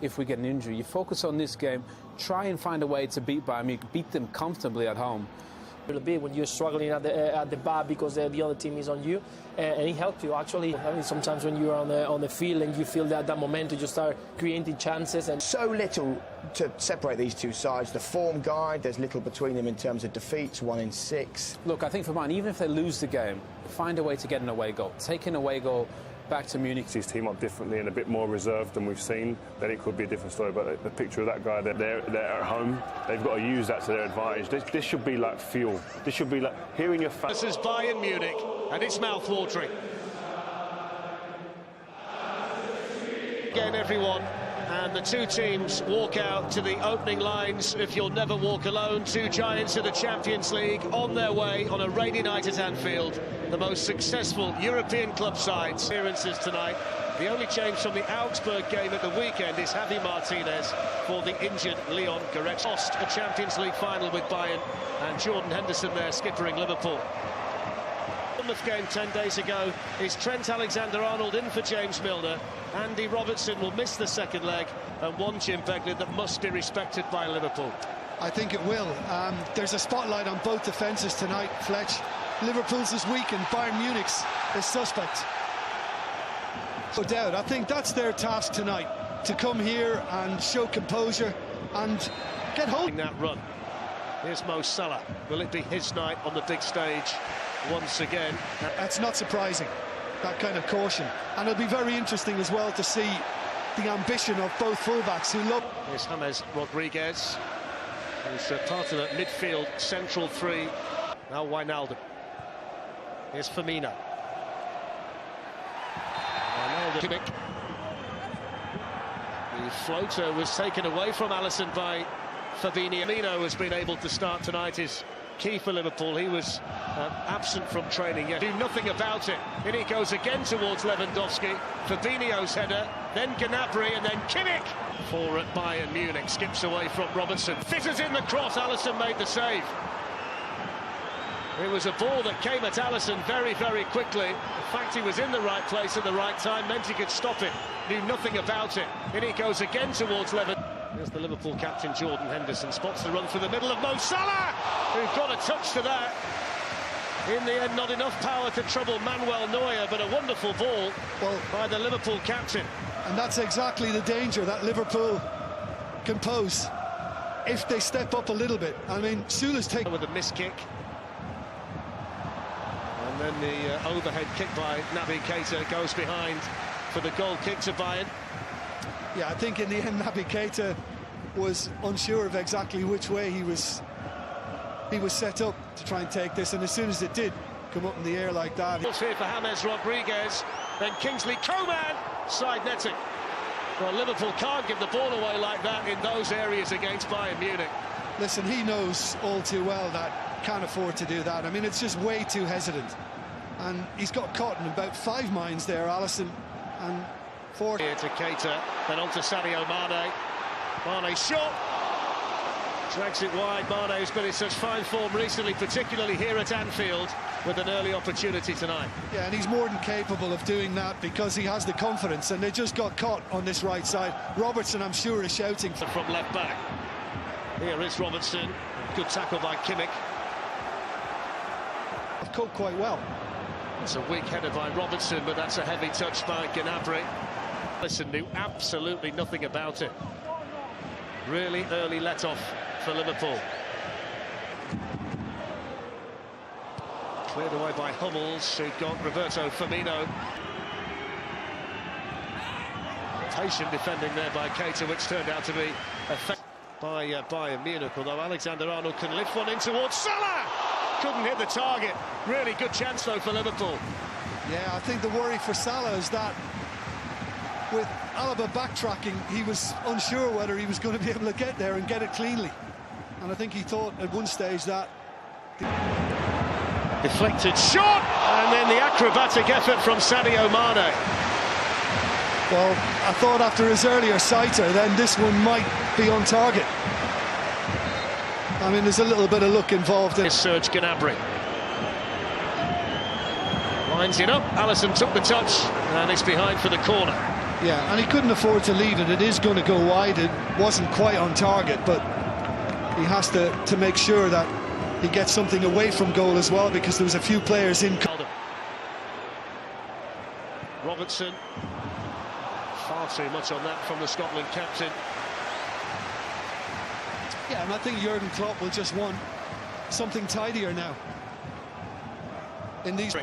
if we get an injury. You focus on this game, try and find a way to beat Bayern Munich, beat them comfortably at home. A bit when you're struggling at the back because the other team is on you, and it helps you actually. I mean, sometimes when you're on the field and you feel that momentum, you start creating chances. And so little to separate these two sides. The form guide, there's little between them in terms of defeats, 1 in 6. Look, I think for Bayern, even if they lose the game, find a way to get an away goal. Take an away goal back to Munich. His team up differently and a bit more reserved than we've seen, then it could be a different story. But the picture of that guy, they're at home, they've got to use that to their advantage. This should be like fuel. This should be like hearing your fans. This is Bayern Munich, and it's mouth-watering. Again, everyone. And the two teams walk out to the opening lines of You'll Never Walk Alone. Two giants of the Champions League on their way on a rainy night at Anfield. The most successful European club sides. Appearances tonight. The only change from the Augsburg game at the weekend is Javi Martinez for the injured Leon Goretzka. Lost a Champions League final with Bayern, and Jordan Henderson there skippering Liverpool. Bournemouth game 10 days ago is Trent Alexander-Arnold in for James Milner. Andy Robertson will miss the second leg, and one Jim Begley that must be respected by Liverpool. I think it will. There's a spotlight on both defences tonight, Fletch. Liverpool's is weak and Bayern Munich's is suspect. No doubt. I think that's their task tonight, to come here and show composure and get hold. That run. Here's Mo Salah. Will it be his night on the big stage once again? That's not surprising, that kind of caution. And it'll be very interesting as well to see the ambition of both fullbacks who love. Here's James Rodriguez, who's part of the midfield central three. Now Wijnaldum. Here's Firmino. Kimmich. The floater was taken away from Alisson by Fabinho. Firmino has been able to start tonight is key for Liverpool. He was absent from training yet. Do nothing about it. In he goes again towards Lewandowski. Fabinho's header, then Gnabry, and then Kimmich. For at Bayern Munich, skips away from Robertson. Fitters in the cross, Alisson made the save. It was a ball that came at Alisson very, very quickly. The fact he was in the right place at the right time meant he could stop it. Knew nothing about it. In he goes again towards Lewandowski. There's the Liverpool captain, Jordan Henderson, spots the run through the middle of Mo Salah, who got a touch to that. In the end, not enough power to trouble Manuel Neuer, but a wonderful ball by the Liverpool captain. And that's exactly the danger that Liverpool can pose if they step up a little bit. I mean, Sula's taken with a miss kick. And then the overhead kick by Naby Keita goes behind for the goal kick to Bayern. Yeah, I think in the end Naby Keita was unsure of exactly which way he was set up to try and take this, and as soon as it did come up in the air like that. It's here for James Rodriguez, then Kingsley Coman, side netting. Well, Liverpool can't give the ball away like that in those areas against Bayern Munich. Listen, he knows all too well that can't afford to do that. I mean, it's just way too hesitant, and he's got caught in about 5 minds there, Alisson, and 4. Here to Keita, then on to Sadio Mane. Mane shot, drags it wide. Mane has been in such fine form recently, particularly here at Anfield, with an early opportunity tonight. Yeah, and he's more than capable of doing that because he has the confidence, and they just got caught on this right side. Robertson, I'm sure, is shouting. From left back. Here is Robertson. Good tackle by Kimmich. I've caught quite well. It's a weak header by Robertson, but that's a heavy touch by Gnabry. Listen, knew absolutely nothing about it. Really early let-off for Liverpool. Cleared away by Hummels, who got Roberto Firmino. Patient defending there by Keita, which turned out to be effective by Bayern Munich, although Alexander-Arnold can lift one in towards Salah. Couldn't hit the target. Really good chance, though, for Liverpool. Yeah, I think the worry for Salah is that with Alaba backtracking, he was unsure whether he was going to be able to get there and get it cleanly. And I think he thought at one stage that... Deflected shot, and then the acrobatic effort from Sadio Mane. Well, I thought after his earlier sighter, then this one might be on target. I mean, there's a little bit of luck involved in... Serge Gnabry. Lines it up, Alisson took the touch, and it's behind for the corner. Yeah, and he couldn't afford to leave it. It is going to go wide. It wasn't quite on target, but he has to make sure that he gets something away from goal as well, because there was a few players in. Robertson, far too much on that from the Scotland captain. Yeah, and I think Jurgen Klopp will just want something tidier now. In these.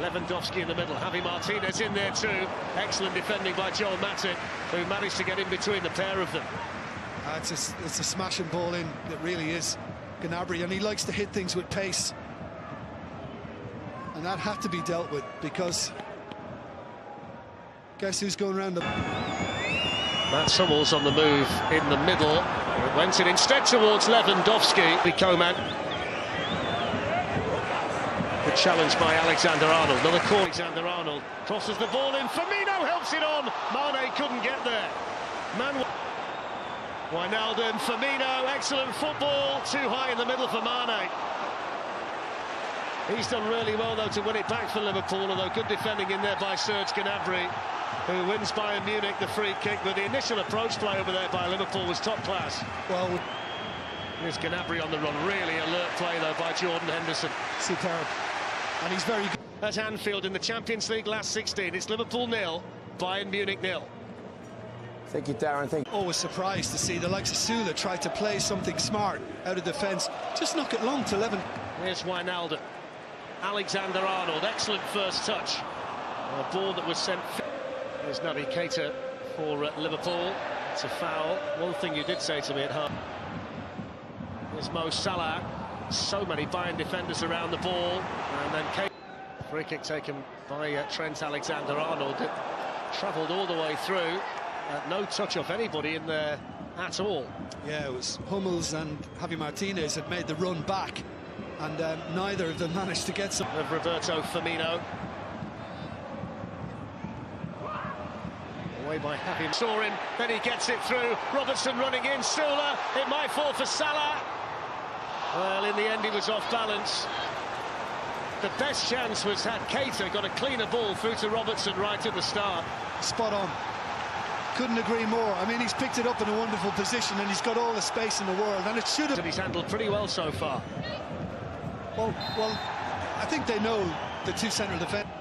Lewandowski in the middle, Javi Martinez in there too. Excellent defending by Joel Matip, who managed to get in between the pair of them. It's a smashing ball in, it really is. Gnabry, and he likes to hit things with pace. And that had to be dealt with, because guess who's going around the... Matt Hummels on the move in the middle. It went in instead towards Lewandowski. Coman. Good challenge by Alexander-Arnold. Another corner. Alexander-Arnold crosses the ball in. Firmino helps it on. Mane couldn't get there. Wijnaldum, Firmino, excellent football. Too high in the middle for Mane. He's done really well, though, to win it back for Liverpool, although good defending in there by Serge Gnabry, who wins Bayern Munich the free kick. But the initial approach play over there by Liverpool was top class. Well, here's Gnabry on the run. Really alert play, though, by Jordan Henderson. Superb. And he's very good. At Anfield in the Champions League last 16, it's Liverpool 0, Bayern Munich 0. Thank you, Darren. Thank you. Always surprised to see the likes of Sula try to play something smart out of defence. Just knock it long to Levin. Here's Wijnaldum. Alexander-Arnold, excellent first touch. A ball that was sent. There's Naby Keita for Liverpool. It's a foul. One thing you did say to me at home. Here's Mo Salah. So many Bayern defenders around the ball. And then Keita. Free kick taken by Trent Alexander-Arnold. It travelled all the way through. No touch of anybody in there at all. Yeah, it was Hummels and Javi Martinez had made the run back, and neither of them managed to get some. Of Roberto Firmino. Away by Javi. Saw him, then he gets it through. Robertson running in, Sula. It might fall for Salah. Well, in the end, he was off balance. The best chance was had Keita got a cleaner ball through to Robertson right at the start. Spot on. Couldn't agree more. I mean, he's picked it up in a wonderful position, and he's got all the space in the world, and it should have... And he's handled pretty well so far. Well, I think they know the two central defenders.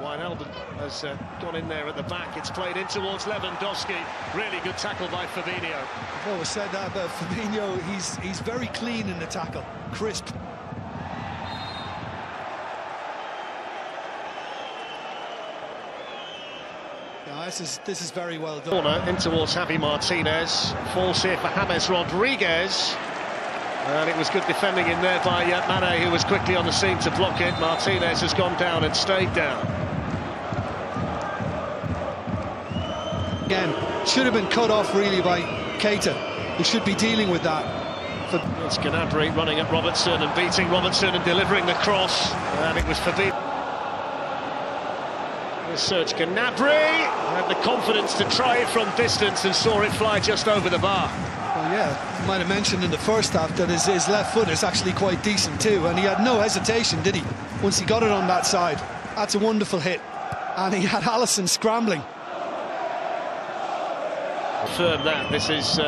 Wijnaldum has gone in there at the back. It's played in towards Lewandowski. Really good tackle by Fabinho. I've always said that about Fabinho. He's very clean in the tackle, crisp. Yeah, this is very well done. Corner in towards Javi Martinez. Falls here for James Rodriguez. And it was good defending in there by Mane, who was quickly on the scene to block it. Martinez has gone down and stayed down. Again, should have been cut off really by Keita. He should be dealing with that. It's Gnabry running at Robertson and beating Robertson and delivering the cross. And it was Fabinho. Here's Serge Gnabry. Had the confidence to try it from distance and saw it fly just over the bar. Well, yeah, you might have mentioned in the first half that his left foot is actually quite decent too, and he had no hesitation, did he, once he got it on that side. That's a wonderful hit. And he had Alisson scrambling. Confirm that. This is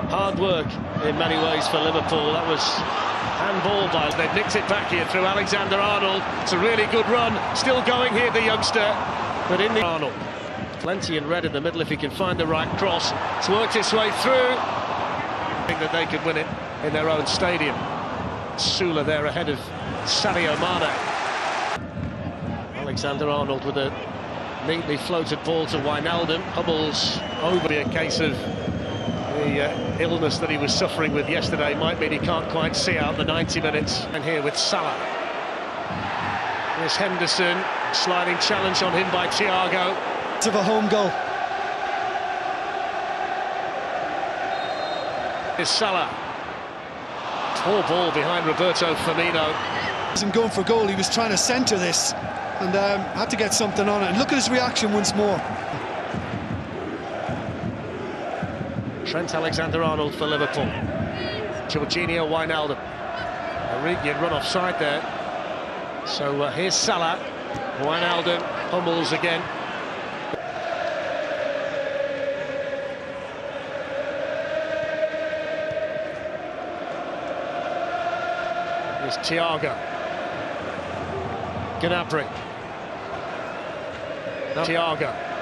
hard work in many ways for Liverpool. That was handball by... They've nicked it back here through Alexander-Arnold. It's a really good run. Still going here, the youngster. But in the... Arnold. Plenty in red in the middle if he can find the right cross. It's worked its way through. I think that they could win it in their own stadium. Sula there ahead of Sadio Mane. Alexander-Arnold with a neatly floated ball to Wijnaldum. Hummels over. A case of the illness that he was suffering with yesterday might mean he can't quite see out the 90 minutes. And here with Salah. Here's Henderson. Sliding challenge on him by Thiago. Of a home goal. Here's Salah. Poor ball behind Roberto Firmino. He wasn't going for goal, he was trying to centre this and had to get something on it. And look at his reaction once more. Trent Alexander-Arnold for Liverpool. Jorginho Wijnaldum. Origi run offside there. So here's Salah. Wijnaldum, Hummels again. Here's Thiago. Gnabry. Thiago.